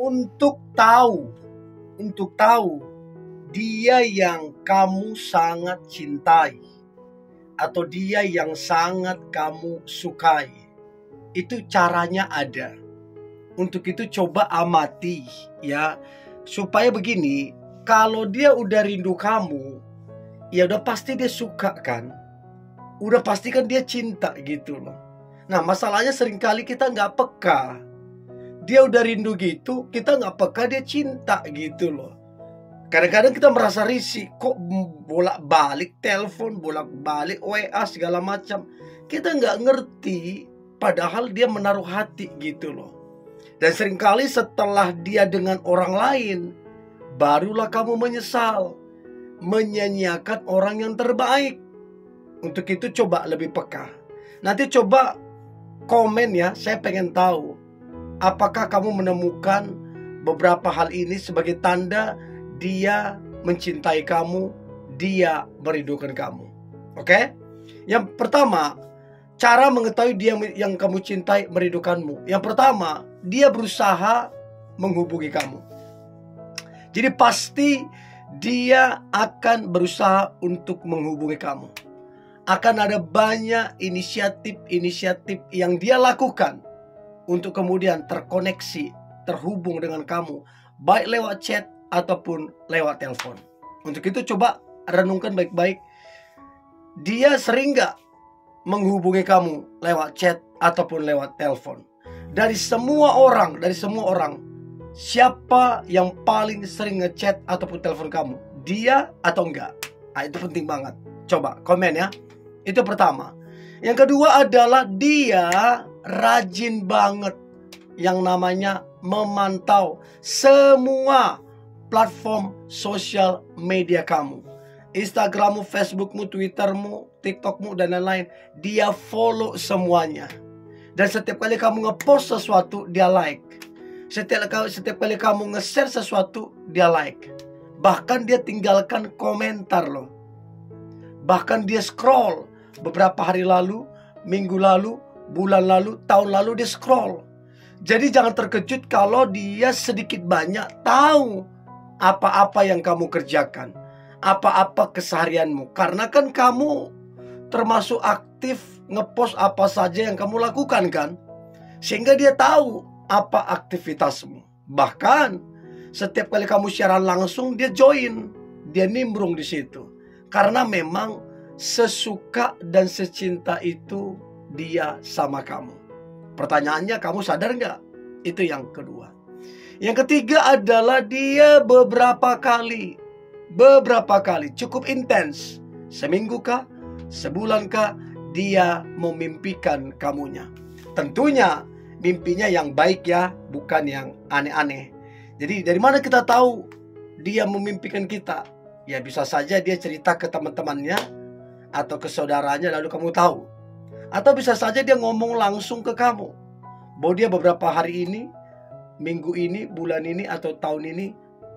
untuk tahu dia yang kamu sangat cintai atau dia yang sangat kamu sukai. Itu caranya ada. Untuk itu coba amati ya. Supaya begini, kalau dia udah rindu kamu, ya udah pasti dia suka kan. Udah pasti kan dia cinta gitu loh. Nah masalahnya seringkali kita nggak peka. Dia udah rindu gitu, kita nggak peka dia cinta gitu loh. Kadang-kadang kita merasa risih, kok bolak-balik telepon, bolak-balik WA segala macam. Kita nggak ngerti, padahal dia menaruh hati gitu loh. Dan seringkali setelah dia dengan orang lain, barulah kamu menyesal, menyanyiakan orang yang terbaik. Untuk itu coba lebih peka. Nanti coba komen ya, saya pengen tahu, apakah kamu menemukan beberapa hal ini sebagai tanda dia mencintai kamu, dia merindukan kamu. Oke? Yang pertama, cara mengetahui dia yang kamu cintai merindukanmu. Yang pertama, dia berusaha menghubungi kamu. Jadi pasti dia akan berusaha untuk menghubungi kamu. Akan ada banyak inisiatif yang dia lakukan untuk kemudian terkoneksi, terhubung dengan kamu, baik lewat chat ataupun lewat telepon. Untuk itu coba renungkan baik-baik. Dia sering gak menghubungi kamu lewat chat ataupun lewat telepon? Dari semua orang, siapa yang paling sering ngechat ataupun telepon kamu? Dia atau enggak? Nah, itu penting banget. Coba komen ya. Itu pertama. Yang kedua adalah dia rajin banget yang namanya memantau semua platform sosial media kamu. Instagrammu, Facebookmu, Twittermu, TikTokmu, dan lain-lain. Dia follow semuanya. Dan setiap kali kamu ngepost sesuatu, dia like. Setiap kali kamu nge-share sesuatu, dia like. Bahkan dia tinggalkan komentar loh. Bahkan dia scroll. Beberapa hari lalu, minggu lalu, bulan lalu, tahun lalu dia scroll. Jadi jangan terkejut kalau dia sedikit banyak tahu apa-apa yang kamu kerjakan, apa-apa keseharianmu. Karena kan kamu termasuk aktif ngepost apa saja yang kamu lakukan kan. Sehingga dia tahu apa aktivitasmu. Bahkan setiap kali kamu siaran langsung dia join, dia nimbrung di situ. Karena memang sesuka dan secinta itu dia sama kamu. Pertanyaannya, kamu sadar nggak? Itu yang kedua. Yang ketiga adalah dia beberapa kali, cukup intens. Seminggu kah? Sebulan kah? Dia memimpikan kamunya. Tentunya mimpinya yang baik ya, bukan yang aneh-aneh. Jadi dari mana kita tahu dia memimpikan kita? Ya bisa saja dia cerita ke teman-temannya atau ke saudaranya lalu kamu tahu. Atau bisa saja dia ngomong langsung ke kamu bahwa dia beberapa hari ini, minggu ini, bulan ini, atau tahun ini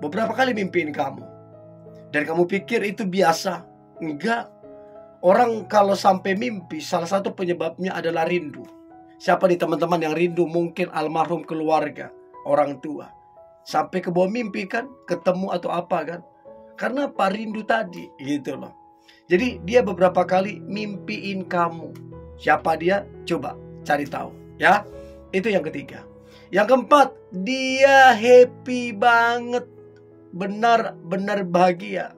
beberapa kali mimpiin kamu. Dan kamu pikir itu biasa. Enggak. Orang kalau sampai mimpi, salah satu penyebabnya adalah rindu. Siapa nih teman-teman yang rindu? Mungkin almarhum keluarga, orang tua. Sampai ke bawah mimpi kan, ketemu atau apa kan. Karena apa? Rindu tadi gitu loh. Jadi dia beberapa kali mimpiin kamu. Siapa dia? Coba cari tahu ya. Itu yang ketiga. Yang keempat, dia happy banget. Benar-benar bahagia.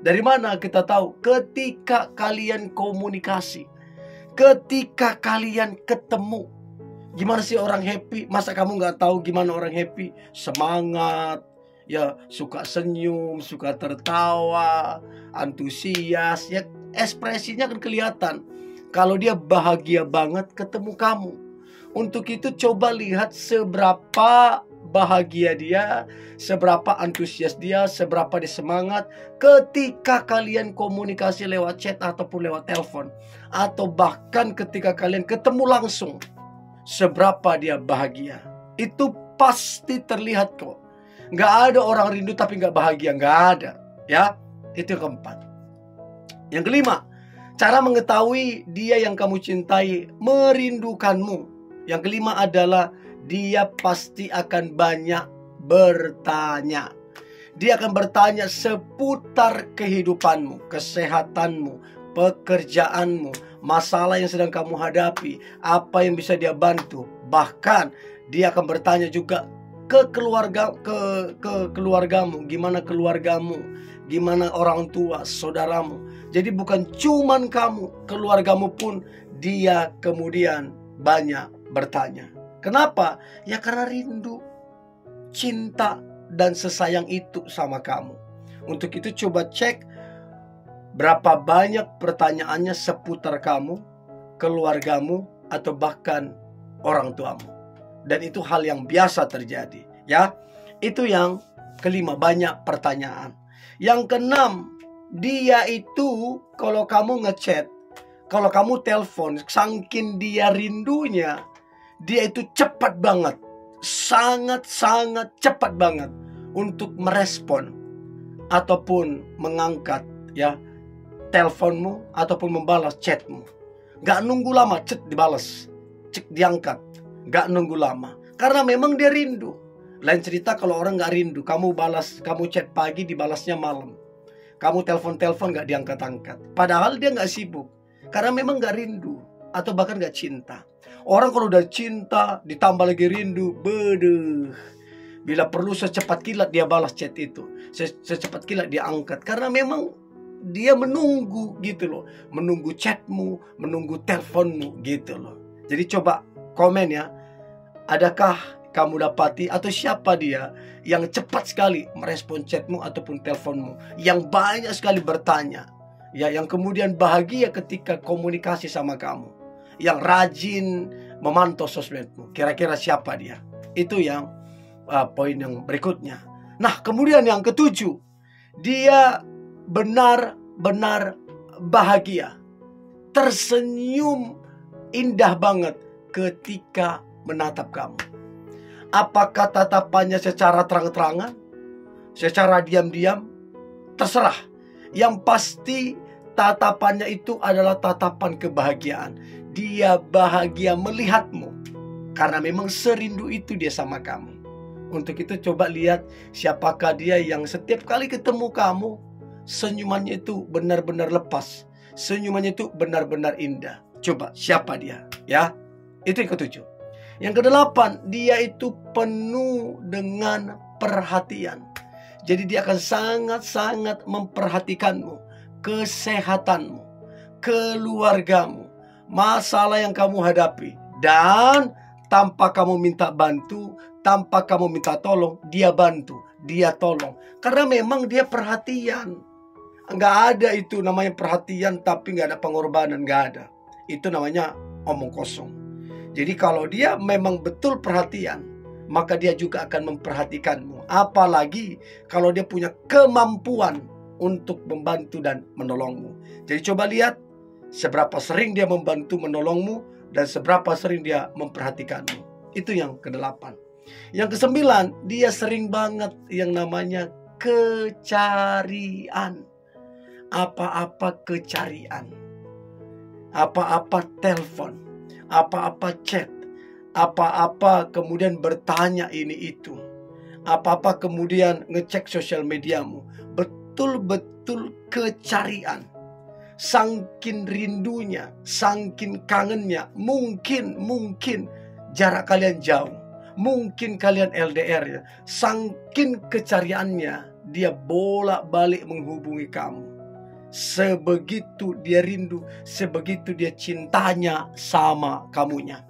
Dari mana kita tahu? Ketika kalian komunikasi, ketika kalian ketemu. Gimana sih orang happy? Masa kamu nggak tahu gimana orang happy? Semangat, ya suka senyum, suka tertawa, antusias, ya ekspresinya kan kelihatan. Kalau dia bahagia banget ketemu kamu. Untuk itu coba lihat seberapa bahagia dia, seberapa antusias dia, seberapa dia semangat ketika kalian komunikasi lewat chat ataupun lewat telepon. Atau bahkan ketika kalian ketemu langsung, seberapa dia bahagia. Itu pasti terlihat kok. Nggak ada orang rindu tapi nggak bahagia, nggak ada. Ya, itu yang keempat. Yang kelima, cara mengetahui dia yang kamu cintai merindukanmu. Yang kelima adalah dia pasti akan banyak bertanya. Dia akan bertanya seputar kehidupanmu, kesehatanmu, pekerjaanmu, masalah yang sedang kamu hadapi, apa yang bisa dia bantu. Bahkan dia akan bertanya juga ke keluargamu, gimana keluargamu, gimana orang tua, saudaramu. Jadi bukan cuman kamu, keluargamu pun dia kemudian banyak bertanya. Kenapa? Ya karena rindu, cinta, dan sesayang itu sama kamu. Untuk itu coba cek berapa banyak pertanyaannya seputar kamu, keluargamu, atau bahkan orang tuamu. Dan itu hal yang biasa terjadi, ya. Itu yang kelima, banyak pertanyaan. Yang keenam, dia itu kalau kamu ngechat, kalau kamu telepon, saking dia rindunya, dia itu cepat banget, sangat-sangat cepat banget untuk merespon ataupun mengangkat, ya, teleponmu ataupun membalas chatmu. Gak nunggu lama, cek dibalas, cek diangkat. Gak nunggu lama, karena memang dia rindu. Lain cerita kalau orang gak rindu, kamu chat pagi, dibalasnya malam. Kamu telepon gak diangkat-angkat, padahal dia gak sibuk, karena memang gak rindu, atau bahkan gak cinta. Orang kalau udah cinta, ditambah lagi rindu, bedeh, bila perlu secepat kilat dia balas chat itu, secepat kilat dia angkat, karena memang dia menunggu gitu loh, menunggu chatmu, menunggu teleponmu gitu loh. Jadi coba komen ya, adakah kamu dapati atau siapa dia yang cepat sekali merespon chatmu ataupun teleponmu, yang banyak sekali bertanya, ya, yang kemudian bahagia ketika komunikasi sama kamu, yang rajin memantau sosmedmu. Kira-kira siapa dia? Itu yang poin yang berikutnya. Nah, kemudian yang ketujuh, dia benar-benar bahagia, tersenyum indah banget ketika menatap kamu. Apakah tatapannya secara terang-terangan, secara diam-diam, terserah. Yang pasti tatapannya itu adalah tatapan kebahagiaan. Dia bahagia melihatmu, karena memang serindu itu dia sama kamu. Untuk itu coba lihat siapakah dia yang setiap kali ketemu kamu, senyumannya itu benar-benar lepas, senyumannya itu benar-benar indah. Coba siapa dia, ya? Itu yang ketujuh. Yang kedelapan, dia itu penuh dengan perhatian. Jadi dia akan sangat-sangat memperhatikanmu, kesehatanmu, keluargamu, masalah yang kamu hadapi. Dan tanpa kamu minta bantu, tanpa kamu minta tolong, dia bantu, dia tolong. Karena memang dia perhatian. Nggak ada itu namanya perhatian tapi nggak ada pengorbanan, nggak ada. Itu namanya omong kosong. Jadi kalau dia memang betul perhatian, maka dia juga akan memperhatikanmu. Apalagi kalau dia punya kemampuan untuk membantu dan menolongmu. Jadi coba lihat seberapa sering dia membantu menolongmu dan seberapa sering dia memperhatikanmu. Itu yang kedelapan. Yang kesembilan, dia sering banget yang namanya kecarian. Apa-apa kecarian, apa-apa telepon, apa-apa chat, apa-apa kemudian bertanya ini itu, apa-apa kemudian ngecek sosial mediamu. Betul-betul kecarian. Sangkin rindunya, sangkin kangennya. Mungkin jarak kalian jauh, mungkin kalian LDR ya. Sangkin kecariannya, dia bolak-balik menghubungi kamu. Sebegitu dia rindu, sebegitu dia cintanya sama kamunya.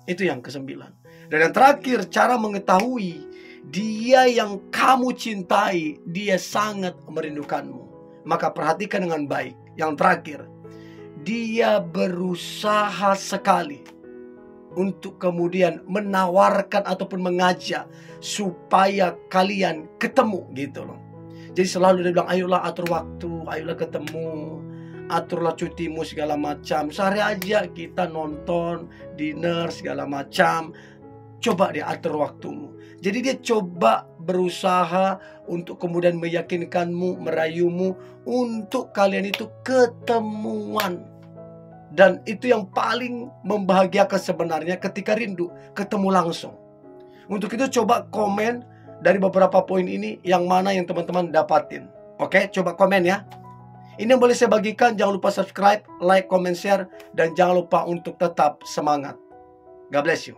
Itu yang kesembilan. Dan yang terakhir, cara mengetahui dia yang kamu cintai, dia sangat merindukanmu. Maka perhatikan dengan baik. Yang terakhir, dia berusaha sekali untuk kemudian menawarkan ataupun mengajak supaya kalian ketemu gitu loh. Jadi selalu dia bilang, ayolah atur waktu, ayolah ketemu, aturlah cutimu segala macam. Sehari aja kita nonton, dinner segala macam. Coba dia atur waktumu. Jadi dia coba berusaha untuk kemudian meyakinkanmu, merayumu untuk kalian itu ketemuan. Dan itu yang paling membahagiakan sebenarnya ketika rindu, ketemu langsung. Untuk itu coba komen dari beberapa poin ini, yang mana yang teman-teman dapatin. Oke, coba komen ya. Ini yang boleh saya bagikan. Jangan lupa subscribe, like, comment, share, dan jangan lupa untuk tetap semangat. God bless you.